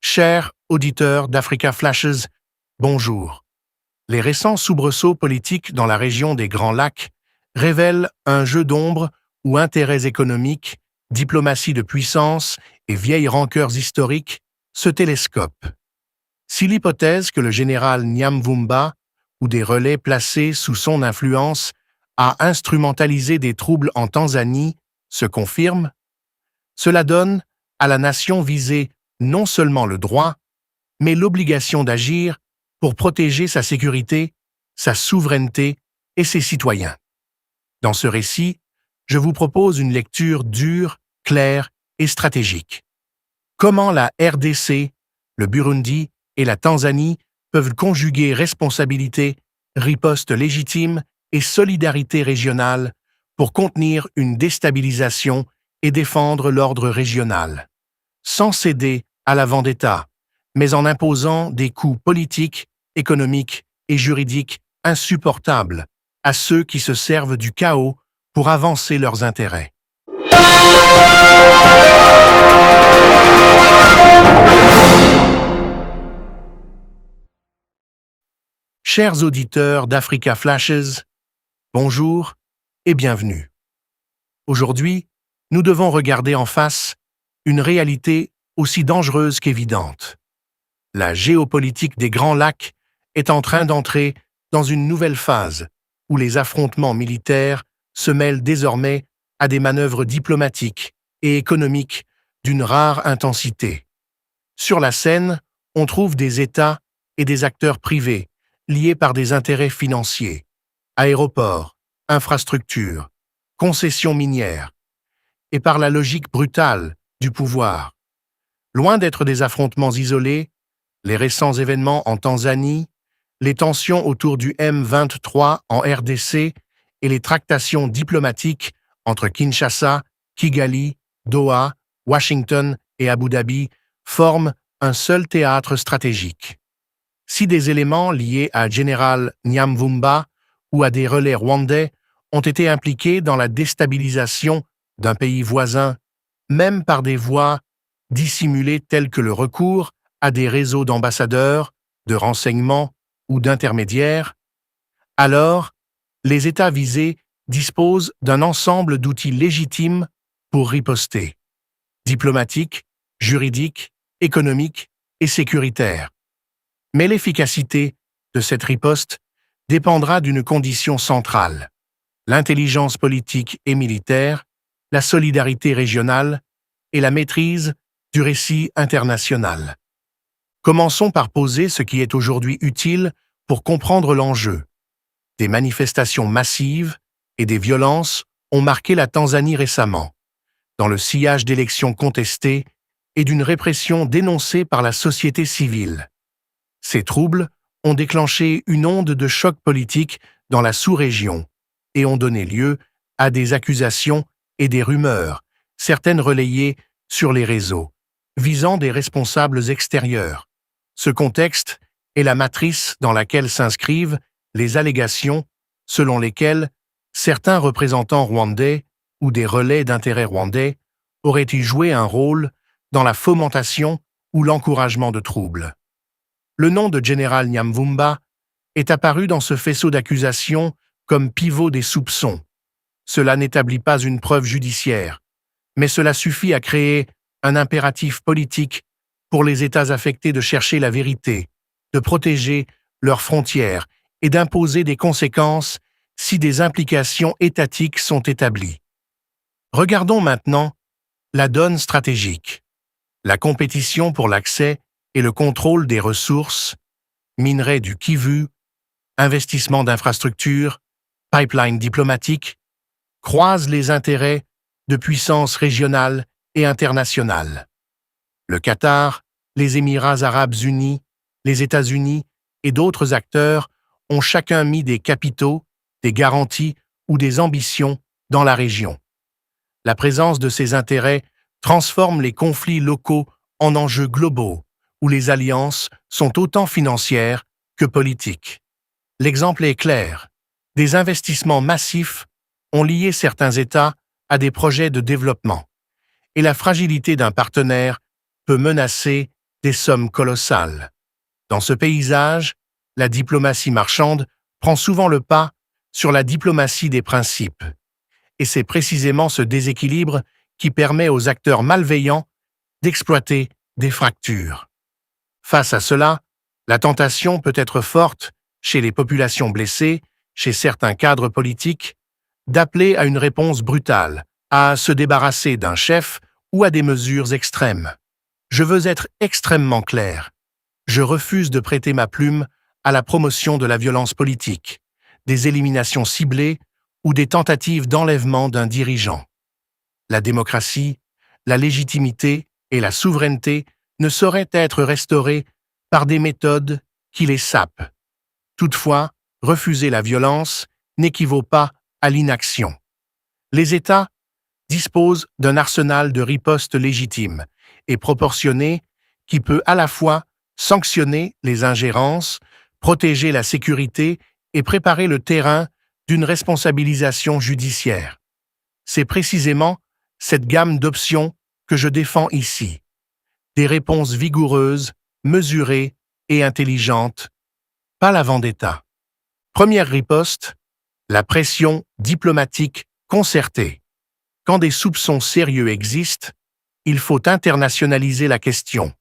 Chers auditeurs d'Africa Flashes, bonjour. Les récents soubresauts politiques dans la région des Grands Lacs révèlent un jeu d'ombre où intérêts économiques, diplomatie de puissance et vieilles rancœurs historiques se télescopent. Si l'hypothèse que le général Nyamvumba ou des relais placés sous son influence a instrumentalisé des troubles en Tanzanie se confirme, cela donne à la nation visée non seulement le droit, mais l'obligation d'agir pour protéger sa sécurité, sa souveraineté et ses citoyens. Dans ce récit, je vous propose une lecture dure, claire et stratégique. Comment la RDC, le Burundi et la Tanzanie peuvent conjuguer responsabilité, riposte légitime et solidarité régionale pour contenir une déstabilisation et défendre l'ordre régional, sans céder à la vendetta, mais en imposant des coûts politiques, économiques et juridiques insupportables à ceux qui se servent du chaos pour avancer leurs intérêts. Chers auditeurs d'Africa Flashes, bonjour et bienvenue. Aujourd'hui, nous devons regarder en face une réalité aussi dangereuse qu'évidente. La géopolitique des Grands Lacs est en train d'entrer dans une nouvelle phase où les affrontements militaires se mêlent désormais à des manœuvres diplomatiques et économiques d'une rare intensité. Sur la scène, on trouve des États et des acteurs privés liés par des intérêts financiers, aéroports, infrastructures, concessions minières, et par la logique brutale du pouvoir. Loin d'être des affrontements isolés, les récents événements en Tanzanie, les tensions autour du M23 en RDC et les tractations diplomatiques entre Kinshasa, Kigali, Doha, Washington et Abu Dhabi forment un seul théâtre stratégique. Si des éléments liés à Général Nyamvumba ou à des relais rwandais ont été impliqués dans la déstabilisation d'un pays voisin, même par des voies dissimulées telles que le recours à des réseaux d'ambassadeurs, de renseignements ou d'intermédiaires, alors les États visés disposent d'un ensemble d'outils légitimes pour riposter, diplomatiques, juridiques, économiques et sécuritaires. Mais l'efficacité de cette riposte dépendra d'une condition centrale: l'intelligence politique et militaire, la solidarité régionale et la maîtrise du récit international. Commençons par poser ce qui est aujourd'hui utile pour comprendre l'enjeu. Des manifestations massives et des violences ont marqué la Tanzanie récemment, dans le sillage d'élections contestées et d'une répression dénoncée par la société civile. Ces troubles ont déclenché une onde de choc politique dans la sous-région et ont donné lieu à des accusations et des rumeurs, certaines relayées sur les réseaux, visant des responsables extérieurs. Ce contexte est la matrice dans laquelle s'inscrivent les allégations selon lesquelles certains représentants rwandais ou des relais d'intérêt rwandais auraient-ils joué un rôle dans la fomentation ou l'encouragement de troubles. Le nom de Général Nyamvumba est apparu dans ce faisceau d'accusations comme pivot des soupçons. Cela n'établit pas une preuve judiciaire, mais cela suffit à créer un impératif politique pour les États affectés de chercher la vérité, de protéger leurs frontières et d'imposer des conséquences si des implications étatiques sont établies. Regardons maintenant la donne stratégique. La compétition pour l'accès et le contrôle des ressources, minerais du Kivu, investissement d'infrastructures, pipeline diplomatique, croisent les intérêts de puissances régionales et internationales. Le Qatar, les Émirats arabes unis, les États-Unis et d'autres acteurs ont chacun mis des capitaux, des garanties ou des ambitions dans la région. La présence de ces intérêts transforme les conflits locaux en enjeux globaux, où les alliances sont autant financières que politiques. L'exemple est clair. Des investissements massifs ont lié certains États à des projets de développement, et la fragilité d'un partenaire peut menacer des sommes colossales. Dans ce paysage, la diplomatie marchande prend souvent le pas sur la diplomatie des principes. Et c'est précisément ce déséquilibre qui permet aux acteurs malveillants d'exploiter des fractures. Face à cela, la tentation peut être forte chez les populations blessées, chez certains cadres politiques, d'appeler à une réponse brutale, à se débarrasser d'un chef ou à des mesures extrêmes. Je veux être extrêmement clair. Je refuse de prêter ma plume à la promotion de la violence politique, des éliminations ciblées ou des tentatives d'enlèvement d'un dirigeant. La démocratie, la légitimité et la souveraineté ne sauraient être restaurées par des méthodes qui les sapent. Toutefois, refuser la violence n'équivaut pas à l'inaction. Les États disposent d'un arsenal de ripostes légitimes et proportionnées qui peut à la fois sanctionner les ingérences, protéger la sécurité et préparer le terrain d'une responsabilisation judiciaire. C'est précisément cette gamme d'options que je défends ici. Des réponses vigoureuses, mesurées et intelligentes, pas la vendetta. Première riposte, la pression diplomatique concertée. Quand des soupçons sérieux existent, il faut internationaliser la question,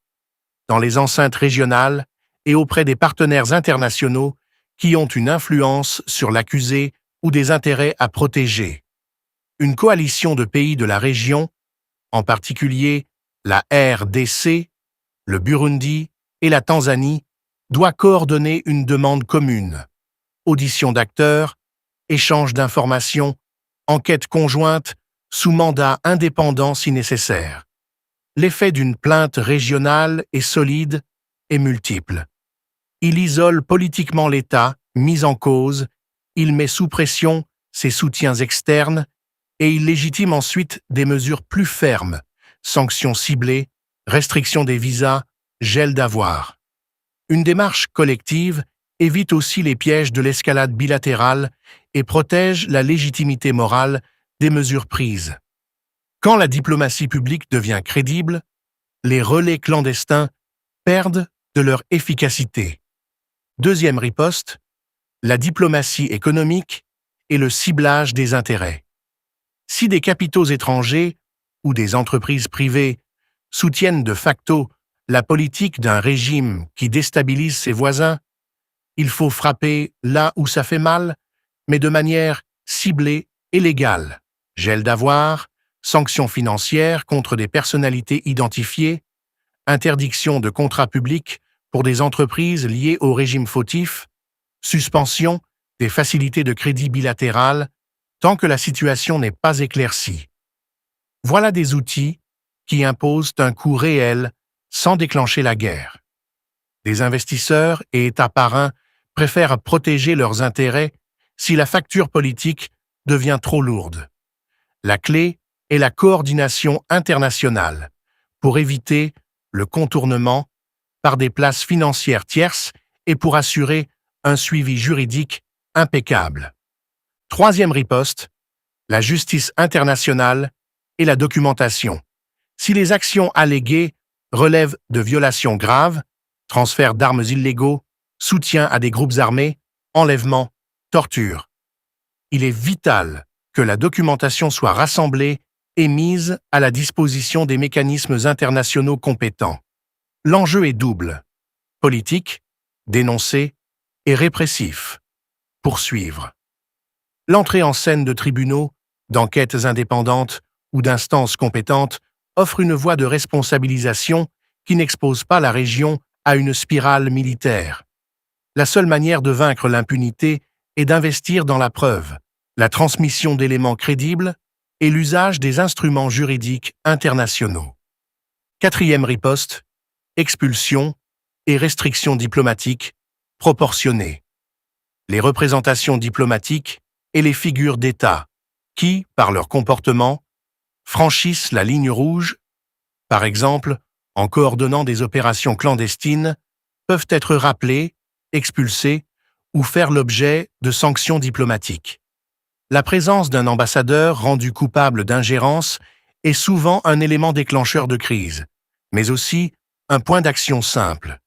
dans les enceintes régionales et auprès des partenaires internationaux qui ont une influence sur l'accusé ou des intérêts à protéger. Une coalition de pays de la région, en particulier la RDC, le Burundi et la Tanzanie, doit coordonner une demande commune. Audition d'acteurs, échange d'informations, enquête conjointe sous mandat indépendant si nécessaire. L'effet d'une plainte régionale et solide est multiple. Il isole politiquement l'État, mis en cause, il met sous pression ses soutiens externes et il légitime ensuite des mesures plus fermes, sanctions ciblées, restriction des visas, gel d'avoirs. Une démarche collective évite aussi les pièges de l'escalade bilatérale et protège la légitimité morale des mesures prises. Quand la diplomatie publique devient crédible, les relais clandestins perdent de leur efficacité. Deuxième riposte, la diplomatie économique et le ciblage des intérêts. Si des capitaux étrangers ou des entreprises privées soutiennent de facto la politique d'un régime qui déstabilise ses voisins, il faut frapper là où ça fait mal, mais de manière ciblée et légale. Gel d'avoirs, sanctions financières contre des personnalités identifiées, interdiction de contrats publics pour des entreprises liées au régime fautif, suspension des facilités de crédit bilatérales tant que la situation n'est pas éclaircie. Voilà des outils qui imposent un coût réel sans déclencher la guerre. Des investisseurs et États parrains préfèrent protéger leurs intérêts si la facture politique devient trop lourde. La clé est la coordination internationale pour éviter le contournement par des places financières tierces et pour assurer un suivi juridique impeccable. Troisième riposte, la justice internationale et la documentation. Si les actions alléguées relèvent de violations graves, transfert d'armes illégaux, soutien à des groupes armés, enlèvement, torture, il est vital que la documentation soit rassemblée et mise à la disposition des mécanismes internationaux compétents. L'enjeu est double: politique, dénoncer, et répressif, poursuivre. L'entrée en scène de tribunaux, d'enquêtes indépendantes ou d'instances compétentes offre une voie de responsabilisation qui n'expose pas la région à une spirale militaire. La seule manière de vaincre l'impunité est d'investir dans la preuve, la transmission d'éléments crédibles et l'usage des instruments juridiques internationaux. Quatrième riposte, expulsion et restrictions diplomatiques proportionnées. Les représentations diplomatiques et les figures d'État qui, par leur comportement, franchissent la ligne rouge, par exemple en coordonnant des opérations clandestines, peuvent être rappelées, expulsées ou faire l'objet de sanctions diplomatiques. La présence d'un ambassadeur rendu coupable d'ingérence est souvent un élément déclencheur de crise, mais aussi Un point d'action simple.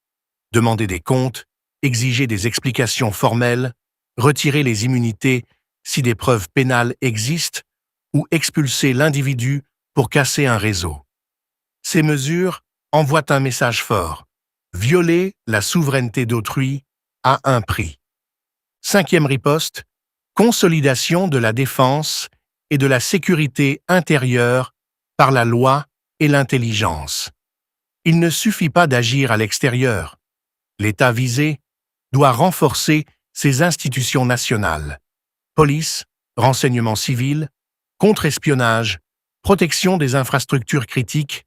Demander des comptes, exiger des explications formelles, retirer les immunités si des preuves pénales existent ou expulser l'individu pour casser un réseau. Ces mesures envoient un message fort. Violer la souveraineté d'autrui a un prix. Cinquième riposte, consolidation de la défense et de la sécurité intérieure par la loi et l'intelligence. Il ne suffit pas d'agir à l'extérieur. L'État visé doit renforcer ses institutions nationales. Police, renseignement civil, contre-espionnage, protection des infrastructures critiques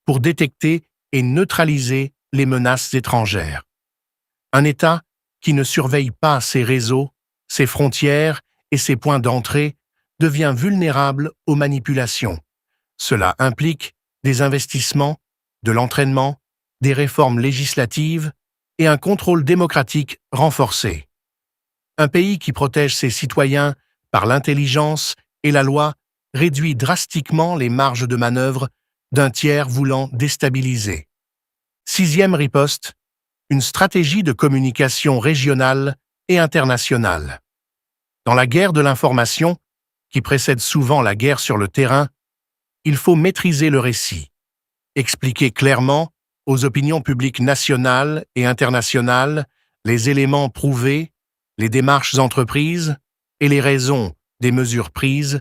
pour détecter et neutraliser les menaces étrangères. Un État qui ne surveille pas ses réseaux, ses frontières et ses points d'entrée devient vulnérable aux manipulations. Cela implique des investissements, de l'entraînement, des réformes législatives et un contrôle démocratique renforcé. Un pays qui protège ses citoyens par l'intelligence et la loi réduit drastiquement les marges de manœuvre d'un tiers voulant déstabiliser. Sixième riposte, une stratégie de communication régionale et internationale. Dans la guerre de l'information, qui précède souvent la guerre sur le terrain, il faut maîtriser le récit, expliquer clairement aux opinions publiques nationales et internationales les éléments prouvés, les démarches entreprises et les raisons des mesures prises,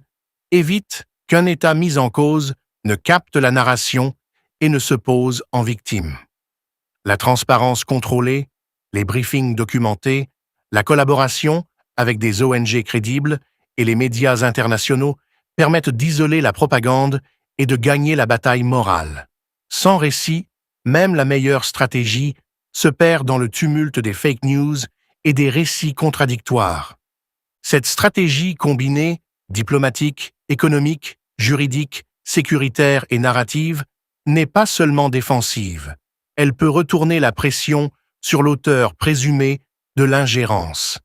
évite qu'un État mis en cause ne capte la narration et ne se pose en victime. La transparence contrôlée, les briefings documentés, la collaboration avec des ONG crédibles et les médias internationaux permettent d'isoler la propagande et de gagner la bataille morale. Sans récit, même la meilleure stratégie se perd dans le tumulte des fake news et des récits contradictoires. Cette stratégie combinée, diplomatique, économique, juridique, sécuritaire et narrative, n'est pas seulement défensive. Elle peut retourner la pression sur l'auteur présumé de l'ingérence.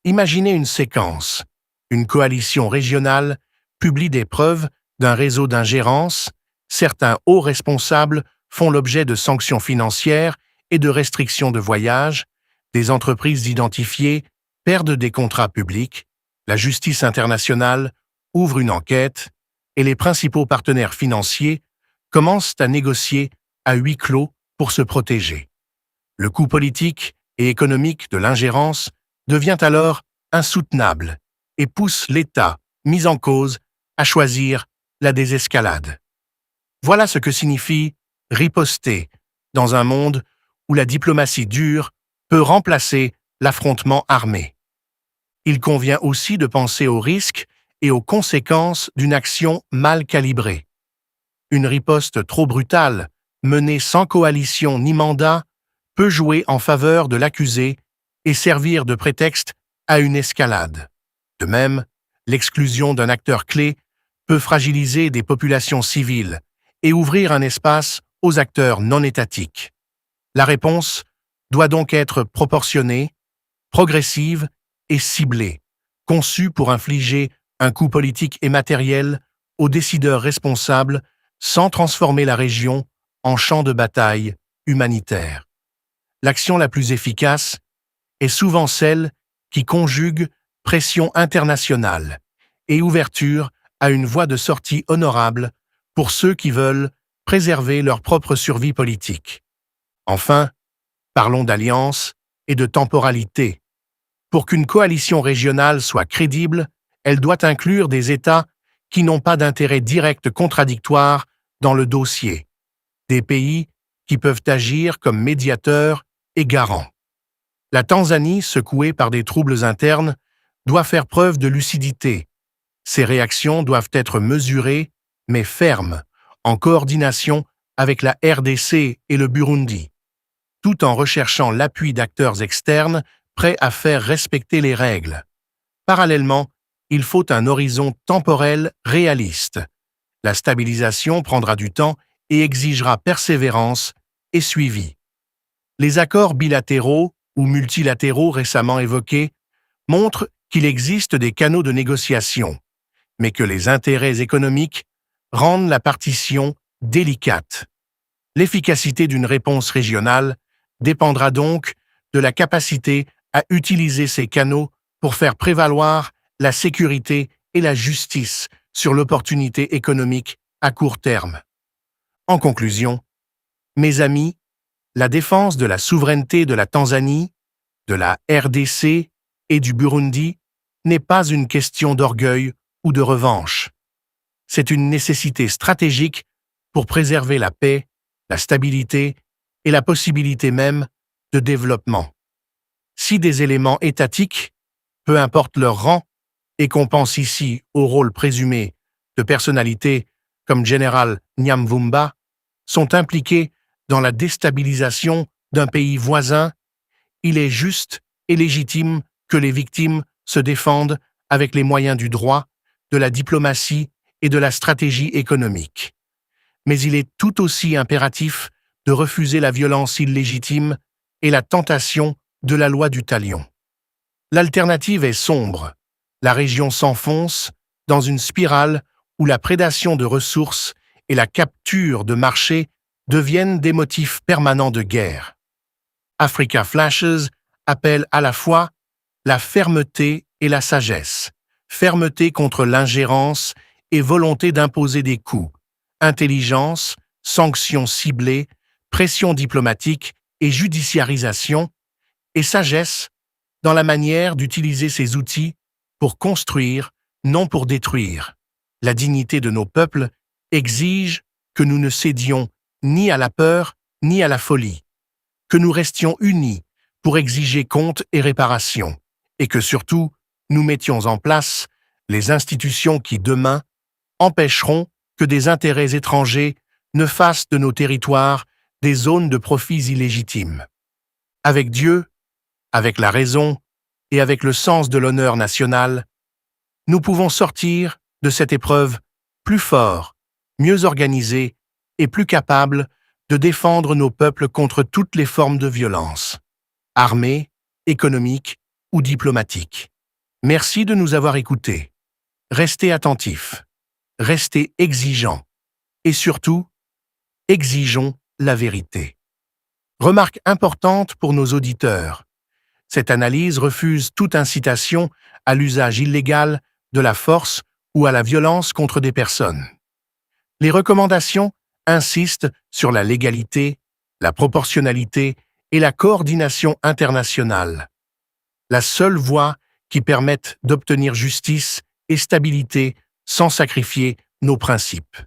Imaginez une séquence. Une coalition régionale publie des preuves d'un réseau d'ingérence, certains hauts responsables font l'objet de sanctions financières et de restrictions de voyage, des entreprises identifiées perdent des contrats publics, la justice internationale ouvre une enquête et les principaux partenaires financiers commencent à négocier à huis clos pour se protéger. Le coût politique et économique de l'ingérence devient alors insoutenable et pousse l'État mis en cause à choisir la désescalade. Voilà ce que signifie riposter dans un monde où la diplomatie dure peut remplacer l'affrontement armé. Il convient aussi de penser aux risques et aux conséquences d'une action mal calibrée. Une riposte trop brutale, menée sans coalition ni mandat, peut jouer en faveur de l'accusé et servir de prétexte à une escalade. De même, l'exclusion d'un acteur clé peut fragiliser des populations civiles et ouvrir un espace aux acteurs non étatiques. La réponse doit donc être proportionnée, progressive et ciblée, conçue pour infliger un coup politique et matériel aux décideurs responsables sans transformer la région en champ de bataille humanitaire. L'action la plus efficace est souvent celle qui conjugue pression internationale et ouverture à une voie de sortie honorable pour ceux qui veulent préserver leur propre survie politique. Enfin, parlons d'alliance et de temporalité. Pour qu'une coalition régionale soit crédible, elle doit inclure des États qui n'ont pas d'intérêt direct contradictoire dans le dossier, des pays qui peuvent agir comme médiateurs et garants. La Tanzanie, secouée par des troubles internes, doit faire preuve de lucidité. Ses réactions doivent être mesurées, mais fermes, en coordination avec la RDC et le Burundi, tout en recherchant l'appui d'acteurs externes prêts à faire respecter les règles. Parallèlement, il faut un horizon temporel réaliste. La stabilisation prendra du temps et exigera persévérance et suivi. Les accords bilatéraux ou multilatéraux récemment évoqués montrent qu'il existe des canaux de négociation, mais que les intérêts économiques rendent la partition délicate. L'efficacité d'une réponse régionale dépendra donc de la capacité à utiliser ces canaux pour faire prévaloir la sécurité et la justice sur l'opportunité économique à court terme. En conclusion, mes amis, la défense de la souveraineté de la Tanzanie, de la RDC et du Burundi n'est pas une question d'orgueil ou de revanche. C'est une nécessité stratégique pour préserver la paix, la stabilité et la possibilité même de développement. Si des éléments étatiques, peu importe leur rang, et qu'on pense ici au rôle présumé de personnalités comme Général Nyamvumba, sont impliqués dans la déstabilisation d'un pays voisin, il est juste et légitime que les victimes se défendent avec les moyens du droit, de la diplomatie et de la stratégie économique. Mais il est tout aussi impératif de refuser la violence illégitime et la tentation de la loi du talion. L'alternative est sombre. La région s'enfonce dans une spirale où la prédation de ressources et la capture de marchés deviennent des motifs permanents de guerre. Africa Flashes appelle à la fois la fermeté et la sagesse. Fermeté contre l'ingérence et volonté d'imposer des coûts. Intelligence, sanctions ciblées, pression diplomatique et judiciarisation. Et sagesse dans la manière d'utiliser ces outils pour construire, non pour détruire. La dignité de nos peuples exige que nous ne cédions ni à la peur ni à la folie, que nous restions unis pour exiger compte et réparation, et que surtout, nous mettions en place les institutions qui, demain, empêcheront que des intérêts étrangers ne fassent de nos territoires des zones de profits illégitimes. Avec Dieu, avec la raison et avec le sens de l'honneur national, nous pouvons sortir de cette épreuve plus forts, mieux organisés et plus capables de défendre nos peuples contre toutes les formes de violence, armée, économique ou diplomatique. Merci de nous avoir écoutés. Restez attentifs, restez exigeants et surtout, exigeons la vérité. Remarque importante pour nos auditeurs. Cette analyse refuse toute incitation à l'usage illégal de la force ou à la violence contre des personnes. Les recommandations insistent sur la légalité, la proportionnalité et la coordination internationale. La seule voie qui permette d'obtenir justice et stabilité sans sacrifier nos principes.